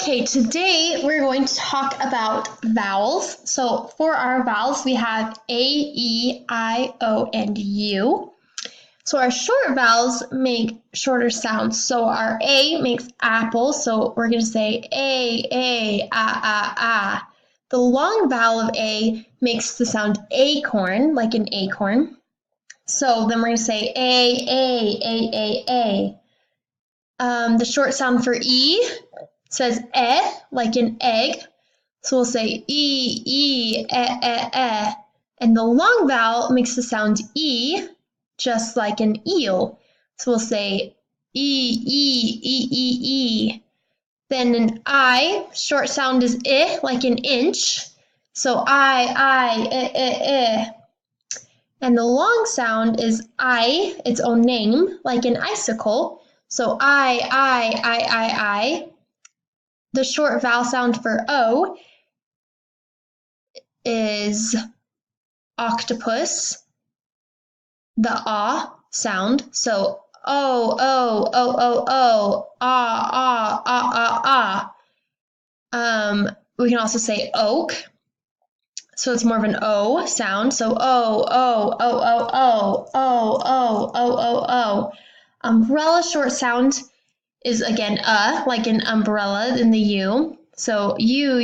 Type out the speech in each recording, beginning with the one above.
Okay, today we're going to talk about vowels. So for our vowels, we have A, E, I, O, and U. So our short vowels make shorter sounds. So our A makes apple, so we're going to say A, ah. The long vowel of A makes the sound acorn, like an acorn. So then we're going to say A. The short sound for E says like an egg. So we'll say E, eh. And the long vowel makes the sound E, just like an eel. So we'll say E. Then an I, short sound is I, like an inch. So I. And the long sound is I, its own name, like an icicle. So I. The short vowel sound for O is octopus, the ah sound. So ah. We can also say oak. So it's more of an O sound. So oh. Umbrella short sound is again like an umbrella in the U. So you,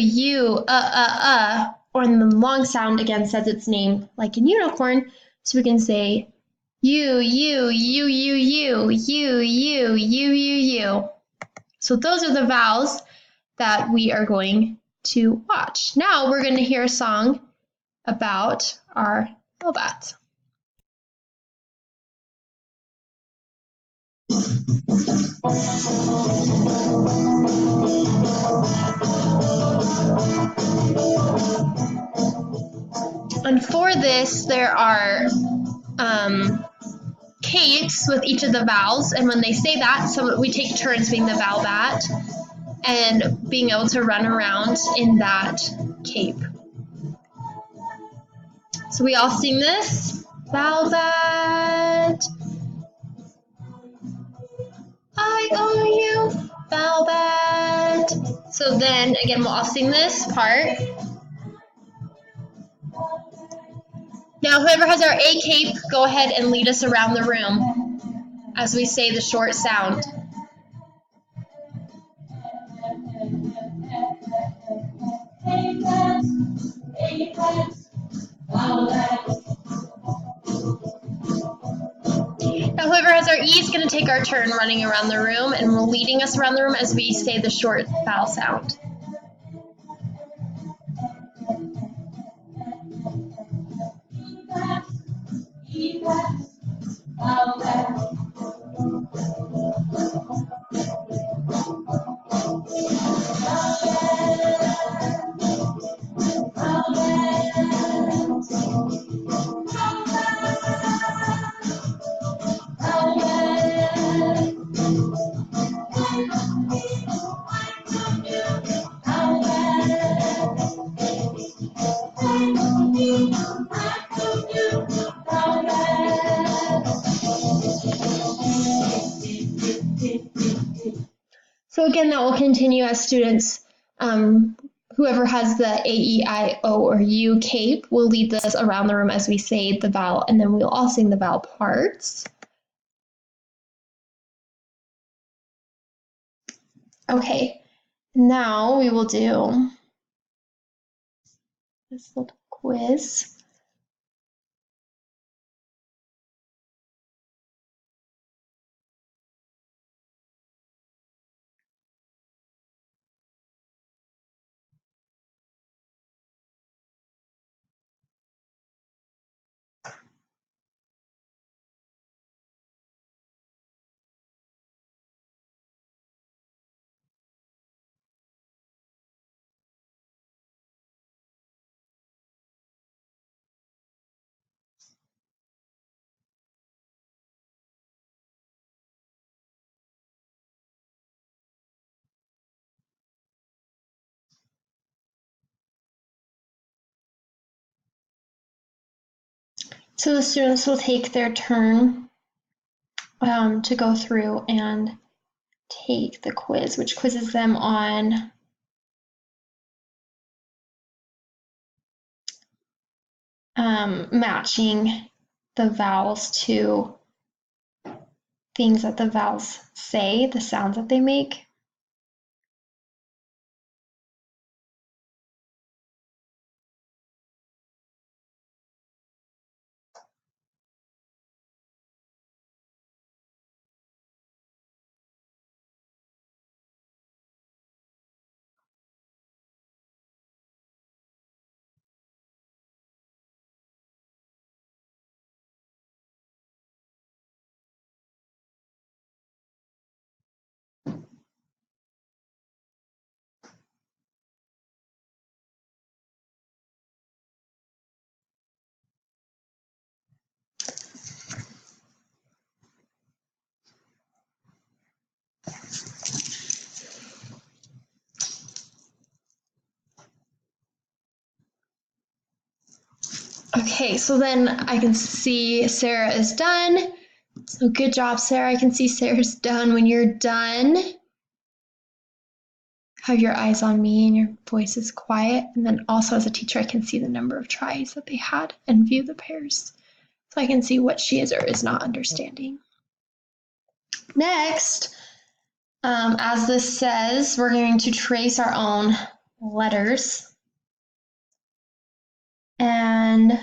or in the long sound again says its name like a unicorn. So we can say you. So those are the vowels that we are going to watch. Now we're going to hear a song about our alphabet. And for this, there are capes with each of the vowels, and when they say that, so we take turns being the vowel bat and being able to run around in that cape. So we all sing this. Vowel bat. I-O-U, vowel bat. So then, again, we'll all sing this part. Now, whoever has our A cape, go ahead and lead us around the room as we say the short sound. Now, whoever has our E is going to take our turn running around the room, and we're leading us around the room as we say the short vowel sound. So again, that will continue as students, whoever has the A, E, I, O, or U cape will lead us around the room as we say the vowel, and then we'll all sing the vowel parts. Okay, now we will do this little quiz. So the students will take their turn to go through and take the quiz, which quizzes them on matching the vowels to things that the vowels say, the sounds that they make. Okay, so then I can see Sarah is done. So good job, Sarah. I can see Sarah's done. When you're done, have your eyes on me and your voice is quiet. And then also as a teacher, I can see the number of tries that they had and view the pairs. So I can see what she is or is not understanding. Next, as this says, we're going to trace our own letters. And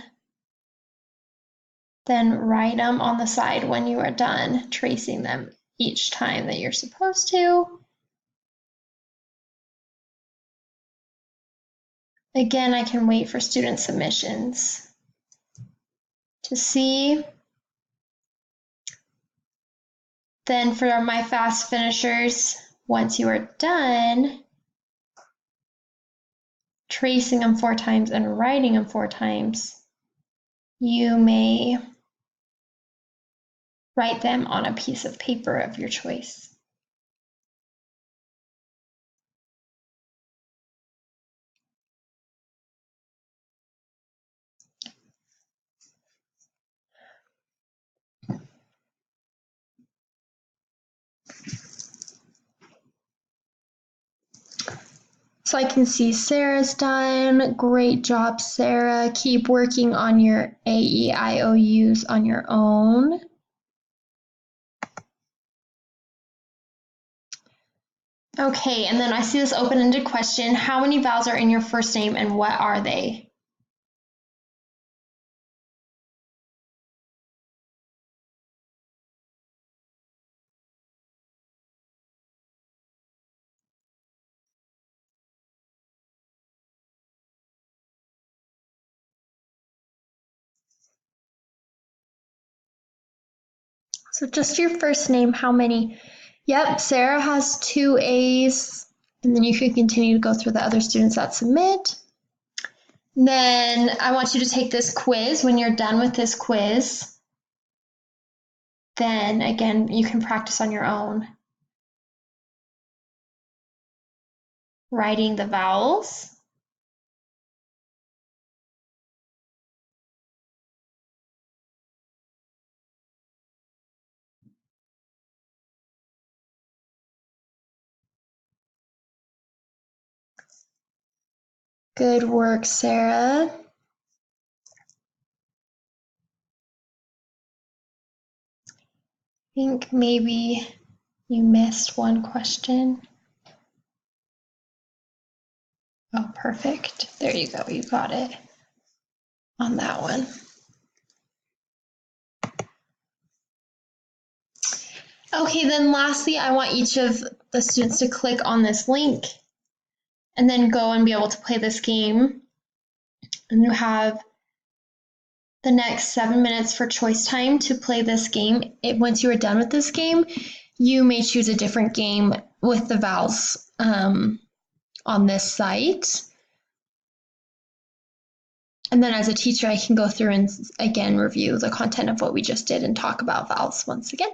then write them on the side when you are done tracing them each time that you're supposed to. Again, I can wait for student submissions to see. Then for my fast finishers, once you are done tracing them 4 times and writing them 4 times, you may write them on a piece of paper of your choice. So I can see Sarah's done. Great job, Sarah. Keep working on your A-E-I-O-U's on your own. Okay, and then I see this open-ended question. How many vowels are in your first name and what are they? So just your first name, how many? Yep, Sarah has 2 A's, and then you can continue to go through the other students that submit. Then I want you to take this quiz. When you're done with this quiz, then again, you can practice on your own. Writing the vowels. Good work, Sarah. I think maybe you missed one question. Oh, perfect. There you go. You got it on that one. Okay, then lastly, I want each of the students to click on this link and then go and be able to play this game. And you have the next 7 minutes for choice time to play this game. Once you are done with this game, you may choose a different game with the vowels on this site. And then as a teacher, I can go through and again review the content of what we just did and talk about vowels once again.